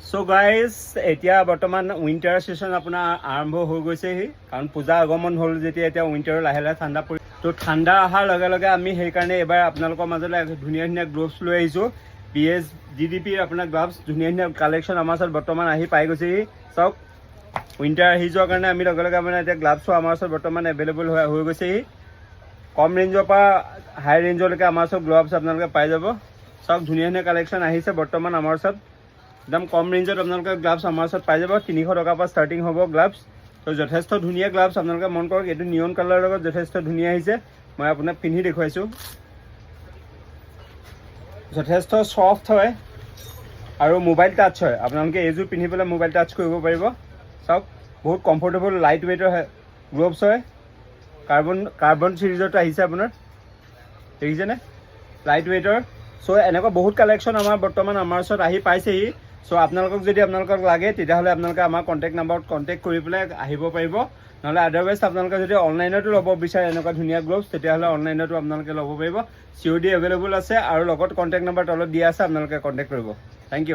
so guys এতিয়া বৰ্তমান winter season আপোনাৰ আৰম্ভ হৈ গৈছেহি কাৰণ পূজা আগমন হ'ল যেতিয়া এতিয়া উইণ্টাৰ লাহে লাহে ঠাণ্ডা পৰি তো ঠাণ্ডা অহাৰ লগে লগে আমি সেইকাৰণে এইবাৰ আপোনালোকৰ মাজলৈ ধুনীয়া ধুনীয়া গ্ল'ভছ লৈ আহিছোঁ PS GDPৰ আপোনাৰ গ্ল'ভছ ধুনীয়া ধুনীয়া কালেকশ্যন আমাৰ ওচৰত বৰ্তমান আহি পাই গৈছেহি চাওক উইণ্টাৰ আহি যোৱাৰ কাৰণে আমি লগে লগে মানে এতিয়া গ্ল'ভছো আমাৰ ওচৰত বৰ্তমান এভেইলেবল হৈ গৈছেহি কম ৰেঞ্জৰ পৰা হাই ৰেঞ্জলৈকে আমাৰ ওচৰত গ্ল'ভছ আপোনালোকে পাই যাব চাওক ধুনীয়া ধুনীয়া কালেকশ্যন আহিছে বৰ্তমান আমাৰ ওচৰত একদম কম ৰেঞ্জত আপোনালোকে গ্লাভছ আমাৰ ওচৰত পাই যাব 300 টকাৰ পৰা ষ্টাৰ্টিং হ'ব গ্লাভছ তো যথেষ্ট ধুনীয়া গ্লাভছ আপোনালোকে মন কৰক এইটো নিয়ন কালাৰৰ লগত যথেষ্ট ধুনীয়া আহিছে মই আপোনাক পিন্ধি দেখুৱাইছোঁ যথেষ্ট ছফ্ট হয় আৰু মোবাইল টাচ হয় আপোনালোকে এইযোৰ পিন্ধি পেলাই মোবাইল টাচ কৰিব পাৰিব চাওক বহুত কমফৰ্টেবল লাইট ৱেইটৰ গ্ল'ভছ হয় কাৰ্বন চিৰিজত আহিছে আপোনাৰ দেখিছেনে লাইট ৱেইটৰ চ' এনেকুৱা বহুত কালেকশ্যন আমাৰ বৰ্তমান আমাৰ ওচৰত আহি পাইছেহি চ' আপোনালোকক যদি আপোনালোকক লাগে তেতিয়াহ'লে আপোনালোকে আমাৰ কণ্টেক্ট নাম্বাৰত কণ্টেক্ট কৰি পেলাই আহিব পাৰিব নহ'লে আদাৰৱাইজ আপোনালোকে যদি অনলাইনতো ল'ব বিচাৰে এনেকুৱা ধুনীয়া গ্ল'ভছ তেতিয়াহ'লে অনলাইনতো আপোনালোকে ল'ব পাৰিব COD এভেইলেবল আছে আৰু লগত কণ্টেক্ট নাম্বাৰ তলত দিয়া আছে আপোনালোকে কণ্টেক্ট কৰিব থেংক ইউ